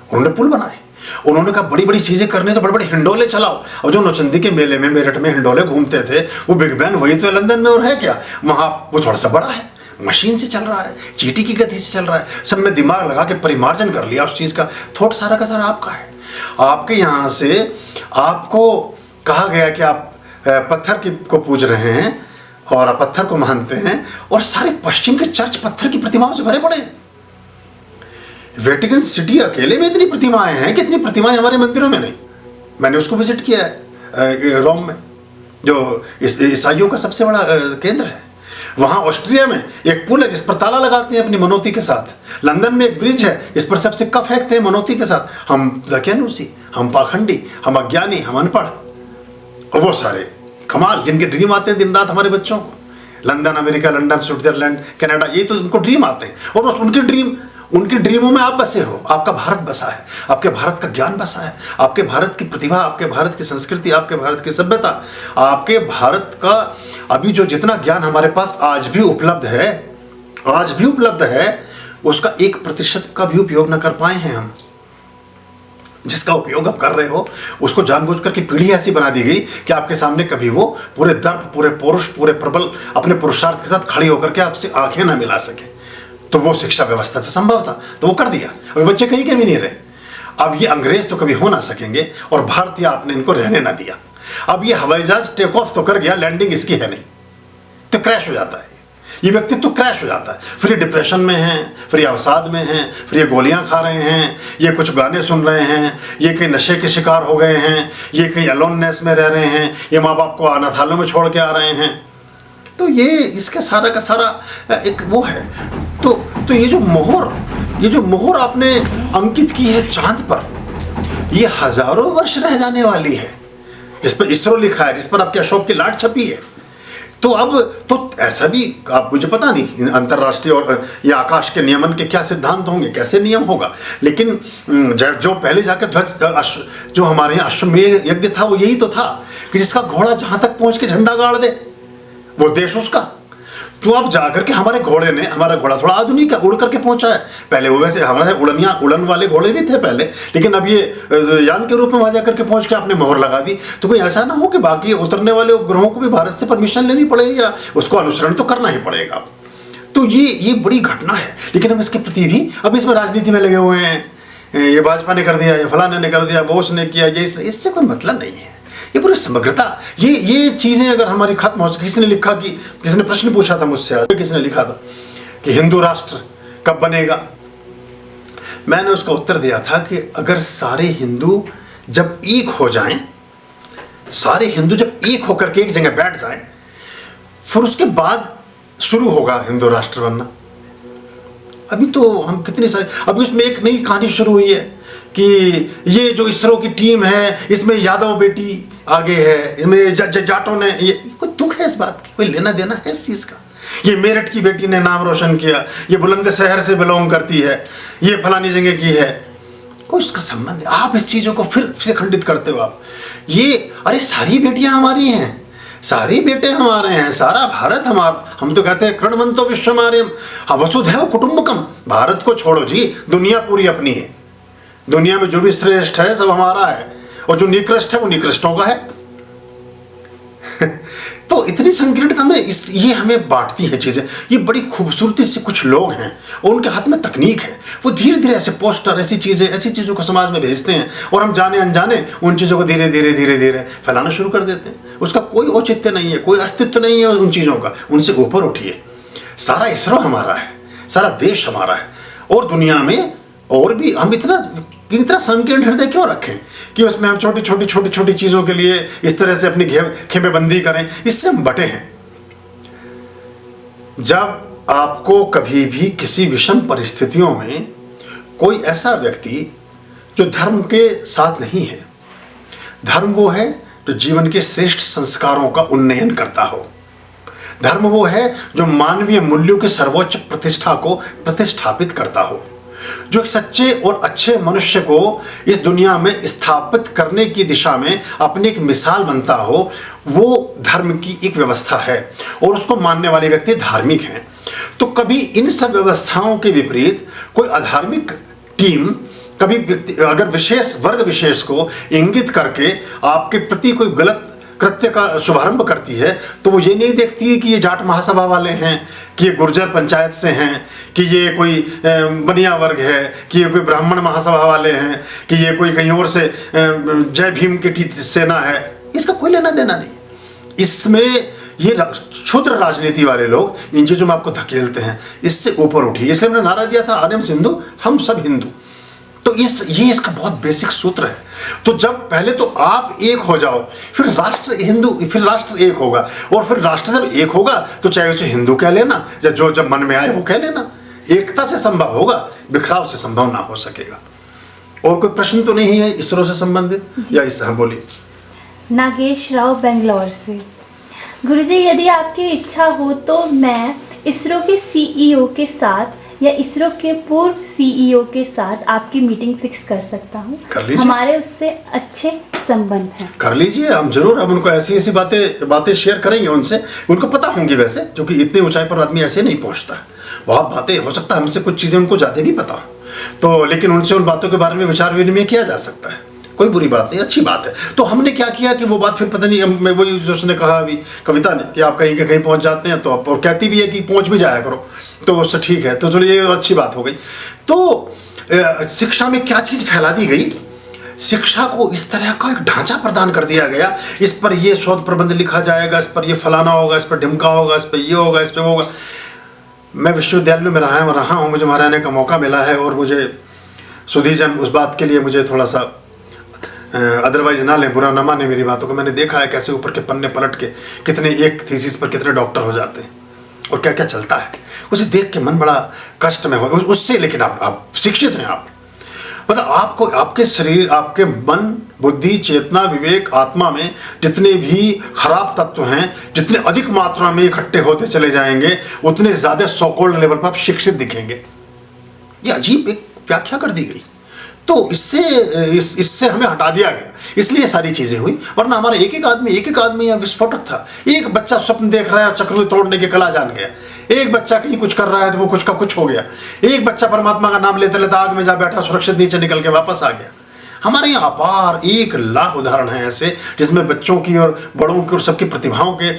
उन्होंने पुल बनाए। उन्होंने कहा बड़ी बड़ी चीज़ें करनी तो बड़े बड़े हिंडोले चलाओ। और जो नौचंदी के मेले में मेरठ में हिंडोले घूमते थे, वो बिग बैन वही तो लंदन में और है क्या, वहाँ वो थोड़ा सा बड़ा है, मशीन से चल रहा है, चींटी की गति से चल रहा है। सबने दिमाग लगा के परिमार्जन कर लिया उस चीज़ का। थोट सारा का सारा आपका है। आपके यहाँ से आपको कहा गया कि आप पत्थर को पूज रहे हैं और आप पत्थर को मानते हैं, और सारे पश्चिम के चर्च पत्थर की प्रतिमाओं से भरे पड़े हैं। वेटिकन सिटी अकेले में इतनी प्रतिमाएं हैं कि इतनी प्रतिमाएं हमारे मंदिरों में नहीं। मैंने उसको विजिट किया है रोम में, जो ईसाइयों का सबसे बड़ा केंद्र है। वहाँ ऑस्ट्रिया में एक पुल है जिस पर ताला लगाते हैं अपनी मनौती के साथ। लंदन में एक ब्रिज है जिस पर सब सिक्का फेंकते हैं मनौती के साथ। हम दकियानूसी, हम पाखंडी, हम अज्ञानी, हम अनपढ़, और वो सारे कमाल जिनके ड्रीम आते हैं दिन रात हमारे बच्चों को। London, America, London, Switzerland, Canada, ये तो उनको ड्रीम आते हैं, और बस उनकी ड्रीमों में आप बसे हो। आपका भारत बसा है, आपके भारत का ज्ञान बसा है, आपके भारत की प्रतिभा, आपके भारत की संस्कृति, आपके भारत की सभ्यता, आपके भारत का अभी जो जितना ज्ञान हमारे पास आज भी उपलब्ध है, उसका 1% का भी उपयोग न कर पाए हैं हम। जिसका उपयोग आप कर रहे हो उसको जानबूझ कर की पीढ़ी ऐसी बना दी गई कि आपके सामने कभी वो पूरे दर्प, पूरे पौरुष, पूरे प्रबल अपने पुरुषार्थ के साथ खड़ी होकर के आपसे आंखें ना मिला सके। तो वो शिक्षा व्यवस्था से संभव था, तो वो कर दिया। अभी बच्चे कहीं के भी नहीं रहे। अब ये अंग्रेज तो कभी हो ना सकेंगे, और भारतीय आपने इनको रहने ना दिया। अब ये हवाई जहाज टेक ऑफ तो कर गया, लैंडिंग इसकी है नहीं, तो क्रैश हो जाता है। ये व्यक्तित्व क्रैश हो जाता है। फिर ये डिप्रेशन में हैं, फिर ये अवसाद में हैं, फिर ये गोलियां खा रहे हैं, ये कुछ गाने सुन रहे हैं, ये कहीं नशे के शिकार हो गए हैं, ये कहीं अलोननेस में रह रहे हैं, ये माँ बाप को अनाथालयों में छोड़ के आ रहे हैं। तो ये इसका सारा का सारा एक वो है। तो ये जो मोहर आपने अंकित की है चांद पर, ये हजारों वर्ष रह जाने वाली है। जिस पर इसरो लिखा है, जिस पर आपके अशोक की लाट छपी है। तो अब तो ऐसा भी, आप मुझे पता नहीं अंतर्राष्ट्रीय और या आकाश के नियमन के क्या सिद्धांत होंगे, कैसे नियम होगा, लेकिन जो पहले जाकर ध्वज, जो हमारे यहाँ अश्वमेध यज्ञ था, वो यही तो था कि जिसका घोड़ा जहाँ तक पहुँच के झंडा गाड़ दे वो देश उसका। तो अब जाकर के हमारा घोड़ा थोड़ा आधुनिक है, उड़ करके पहुंचा है। पहले वो वैसे हमारे उड़न वाले घोड़े भी थे पहले, लेकिन अब ये यान के रूप में वहां जाकर के पहुंच के आपने मोहर लगा दी। तो कोई ऐसा ना हो कि बाकी उतरने वाले उपग्रहों को भी भारत से परमिशन लेनी पड़ेगी, या उसको अनुसरण तो करना ही पड़ेगा। तो ये बड़ी घटना है। लेकिन हम इसके प्रति भी अब इसमें राजनीति में लगे हुए हैं, ये भाजपा ने कर दिया, ये फलाने ने कर दिया, बोस ने किया, ये इससे कोई मतलब नहीं है। ये पूरी समग्रता, ये चीज़ें अगर हमारी खत्म हो सके। किसी ने लिखा कि, किसी ने प्रश्न पूछा था मुझसे आज, किसी ने लिखा था कि हिंदू राष्ट्र कब बनेगा। मैंने उसका उत्तर दिया था कि अगर सारे हिंदू जब एक हो जाएं, सारे हिंदू जब एक होकर के एक जगह बैठ जाएं, फिर उसके बाद शुरू होगा हिंदू राष्ट्र बनना। अभी तो हम कितनी सारी, अभी उसमें एक नई कहानी शुरू हुई है कि ये जो इसरो की टीम है, इसमें यादव बेटी आगे है, इसमें जाटों ने, ये कोई दुख है इस बात की, कोई लेना देना है इस चीज़ का। ये मेरठ की बेटी ने नाम रोशन किया, ये बुलंदशहर से बिलोंग करती है, ये फलानी जगह की है, कोई उसका संबंध है। आप इस चीज़ों को फिर से खंडित करते हो आप। ये अरे सारी बेटियां हमारी हैं, सारी बेटे हमारे हैं, सारा भारत हमारा। हम तो कहते हैं कृणवंतो विश्वमार्यम वसुधैव कुटुंबकम। भारत को छोड़ो जी, दुनिया पूरी अपनी है। दुनिया में जो भी श्रेष्ठ है सब हमारा है, और जो निकृष्ट है वो निकृष्टों का है। तो इतनी संकीर्णता में ये हमें बांटती है चीज़ें। ये बड़ी खूबसूरती से कुछ लोग हैं और उनके हाथ में तकनीक है, वो धीरे धीरे ऐसे पोस्टर, ऐसी चीज़ों को समाज में भेजते हैं, और हम जाने अनजाने उन चीज़ों को धीरे धीरे फैलाना शुरू कर देते हैं। उसका कोई औचित्य नहीं है, कोई अस्तित्व नहीं है उन चीज़ों का। उनसे ऊपर उठिए। सारा इसरो हमारा है, सारा देश हमारा है, और दुनिया में और भी हम इतना संकीर्ण हृदय क्यों रखें कि उसमें हम छोटी चीज़ों के लिए इस तरह से अपनी खेमेबंदी करें। इससे हम बटे हैं। जब आपको कभी भी किसी विषम परिस्थितियों में कोई ऐसा व्यक्ति जो धर्म के साथ नहीं है। धर्म वो है जो जीवन के श्रेष्ठ संस्कारों का उन्नयन करता हो। धर्म वो है जो मानवीय मूल्यों की सर्वोच्च प्रतिष्ठा को प्रतिष्ठापित करता हो, जो एक सच्चे और अच्छे मनुष्य को इस दुनिया में स्थापित करने की दिशा में अपनी एक मिसाल बनता हो। वो धर्म की एक व्यवस्था है और उसको मानने वाले व्यक्ति धार्मिक हैं। तो कभी इन सब व्यवस्थाओं के विपरीत कोई अधार्मिक टीम कभी व्यक्ति अगर विशेष वर्ग विशेष को इंगित करके आपके प्रति कोई गलत कृत्य का शुभारंभ करती है, तो वो ये नहीं देखती है कि ये जाट महासभा वाले हैं, कि ये गुर्जर पंचायत से हैं, कि ये कोई बनिया वर्ग है, कि ये कोई ब्राह्मण महासभा वाले हैं, कि ये कोई कहीं और से जय भीम की सेना है। इसका कोई लेना देना नहीं। इसमें ये क्षुद्र राजनीति वाले लोग इन चीज़ों में आपको धकेलते हैं। इससे ऊपर उठिए। इसलिए मैंने नारा दिया था, आर्यम सिंधु हम सब हिंदू। तो ये इसका बहुत बेसिक सूत्र है। तो जब पहले तो आप एक हो जाओ, फिर राष्ट्र हिंदू, फिर राष्ट्र एक होगा, और फिर राष्ट्र जब एक होगा तो चाहे उसे हिंदू कह लेना, जो जब मन में आए वो कह लेना। एकता से संभव होगा, बिखराव से संभव ना हो सकेगा। और कोई प्रश्न तो नहीं है इसरो से संबंधित या इससे? हाँ बोलिए। नागेश राव बेंगलोर से। गुरुजी, यदि आपकी इच्छा हो तो मैं इसरो के सीईओ के साथ या इसरो के पूर्व सीईओ के साथ आपकी मीटिंग फिक्स कर सकता हूँ। कर लीजिए। हमारे उससे अच्छे संबंध हैं। कर लीजिए, हम जरूर हम उनको ऐसी ऐसी बातें शेयर करेंगे उनसे। उनको पता होंगी वैसे, क्योंकि इतनी ऊंचाई पर आदमी ऐसे नहीं पहुंचता है। बहुत बातें हो सकता है हमसे कुछ चीज़ें उनको ज़्यादा नहीं पता, तो लेकिन उनसे उन बातों के बारे में विचार विनिमय किया जा सकता है। कोई बुरी बात नहीं, अच्छी बात है। तो हमने क्या किया कि वो बात फिर पता नहीं, मैं वही जो उसने कहा अभी कविता ने कि आप कहीं के कहीं पहुंच जाते हैं, तो आप और कहती भी है कि पहुंच भी जाया करो, तो उससे ठीक है। तो चलिए ये अच्छी बात हो गई। तो शिक्षा में क्या चीज़ फैला दी गई, शिक्षा को इस तरह का एक ढांचा प्रदान कर दिया गया, इस पर ये शोध प्रबंध लिखा जाएगा, इस पर ये फलाना होगा, इस पर ढिमका होगा, इस पर ये होगा, इस पर वो होगा। मैं विश्वविद्यालय में रहा हूँ, मुझे वहाँ रहने का मौका मिला है, और मुझे सुधीजन उस बात के लिए मुझे थोड़ा सा अदरवाइज ना लें, बुरा ना माने मेरी बातों को। मैंने देखा है कैसे ऊपर के पन्ने पलट के कितने एक थीसिस पर कितने डॉक्टर हो जाते हैं और क्या क्या चलता है, उसे देख के मन बड़ा कष्ट में हो उससे। लेकिन आप शिक्षित हैं, आप मतलब आपको आपके शरीर, आपके मन, बुद्धि, चेतना, विवेक, आत्मा में जितने भी खराब तत्व हैं, जितने अधिक मात्रा में इकट्ठे होते चले जाएंगे, उतने ज़्यादा सो-कॉल्ड लेवल पर आप शिक्षित दिखेंगे। ये अजीब एक व्याख्या कर दी गई। तो इससे हमें हटा दिया गया, इसलिए सारी चीज़ें हुई। वरना हमारा एक एक आदमी यहाँ विस्फोटक था। एक बच्चा स्वप्न देख रहा है, चक्र तोड़ने की कला जान गया। एक बच्चा कहीं कुछ कर रहा है तो वो कुछ का कुछ हो गया। एक बच्चा परमात्मा का नाम लेते लेते आग में जा बैठा, सुरक्षित नीचे निकल के वापस आ गया। हमारे यहाँ अपार 1,00,000 उदाहरण हैं ऐसे, जिसमें बच्चों की और बड़ों की और सबकी प्रतिभाओं के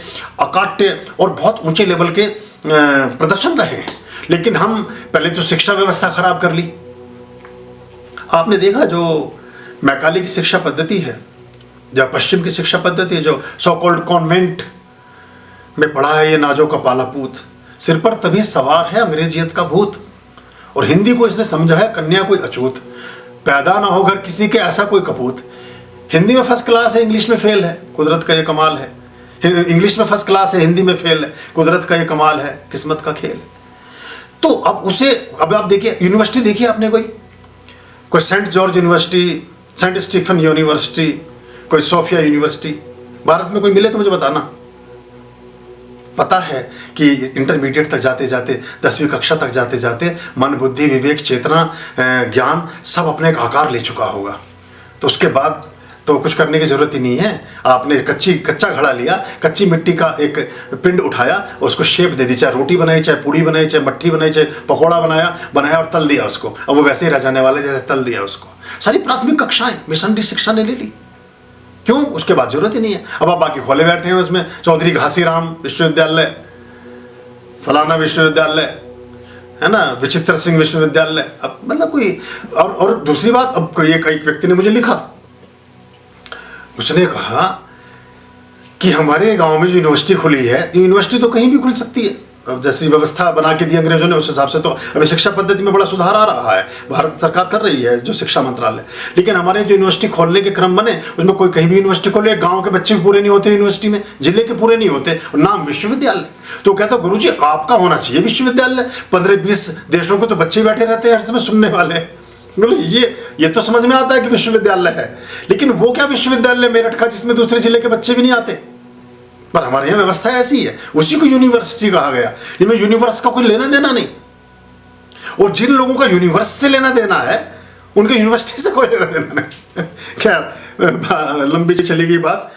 अकाट्य और बहुत ऊंचे लेवल के प्रदर्शन रहे हैं। लेकिन हम पहले तो शिक्षा व्यवस्था खराब कर ली। आपने देखा जो मैकाले की शिक्षा पद्धति है, जब पश्चिम की शिक्षा पद्धति है, जो सो कॉल्ड कॉन्वेंट में पढ़ा है ये नाजों का पाला पूत, सिर पर तभी सवार है अंग्रेजियत का भूत। और हिंदी को इसने समझा है कन्या कोई अछूत, पैदा ना हो घर किसी के ऐसा कोई कपूत। हिंदी में फर्स्ट क्लास है, इंग्लिश में फेल है, कुदरत का ये कमाल है। इंग्लिश में फर्स्ट क्लास है, हिंदी में फेल है, कुदरत का ये कमाल है, किस्मत का खेल। तो अब आप देखिए, यूनिवर्सिटी देखिए आपने, कोई saint George university, saint Stephen university, कोई सोफिया यूनिवर्सिटी। भारत में कोई मिले तो मुझे बताना। पता है कि इंटरमीडिएट तक जाते जाते, 10वीं कक्षा तक जाते जाते मन, बुद्धि, विवेक, चेतना, ज्ञान सब अपने एक आकार ले चुका होगा। तो उसके बाद तो कुछ करने की ज़रूरत ही नहीं है। आपने कच्चा घड़ा लिया, कच्ची मिट्टी का एक पिंड उठाया और उसको शेप दे दी, चाहे रोटी बनाई, चाहे पूड़ी बनाई, चाहे मट्ठी बनाई, चाहे पकौड़ा बनाया और तल दिया उसको। अब वो वैसे ही रह जाने वाले जैसे तल दिया उसको। सारी प्राथमिक कक्षाएं मिशनरी शिक्षा ने ले ली। क्यों? उसके बाद जरूरत ही नहीं है। अब आप बाकी खोले बैठे हैं उसमें, चौधरी घासीराम विश्वविद्यालय, फलाना विश्वविद्यालय, है ना, विचित्र सिंह विश्वविद्यालय। अब मतलब कोई और दूसरी बात, अब कोई एक व्यक्ति ने मुझे लिखा, उसने कहा कि हमारे गांव में जो यूनिवर्सिटी खुली है, यूनिवर्सिटी तो कहीं भी खुल सकती है। अब जैसी व्यवस्था बना के दी अंग्रेजों ने, उस हिसाब से तो अभी शिक्षा पद्धति में बड़ा सुधार आ रहा है, भारत सरकार कर रही है जो शिक्षा मंत्रालय। लेकिन हमारे जो यूनिवर्सिटी खोलने के क्रम बने, उसमें कोई कहीं भी यूनिवर्सिटी खोले, गांव के बच्चे भी पूरे नहीं होते यूनिवर्सिटी में, जिले के पूरे नहीं होते, नाम विश्वविद्यालय। तो कहता गुरुजी आपका होना चाहिए विश्वविद्यालय। 15-20 देशों के तो बच्चे बैठे रहते हैं हर समय सुनने वाले, बोले ये तो समझ में आता है कि विश्वविद्यालय है, लेकिन वो क्या विश्वविद्यालय मेरठ का जिसमें दूसरे जिले के बच्चे भी नहीं आते। पर हमारे यहाँ व्यवस्था ऐसी है, उसी को यूनिवर्सिटी कहा गया, जिनमें यूनिवर्स का कोई लेना देना नहीं। और जिन लोगों का यूनिवर्स से लेना देना है उनके यूनिवर्सिटी से कोई लेना देना नहीं। खैर लंबी चली गई बात।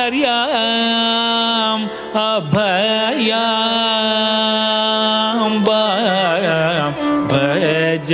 आर्याम अभयाम भज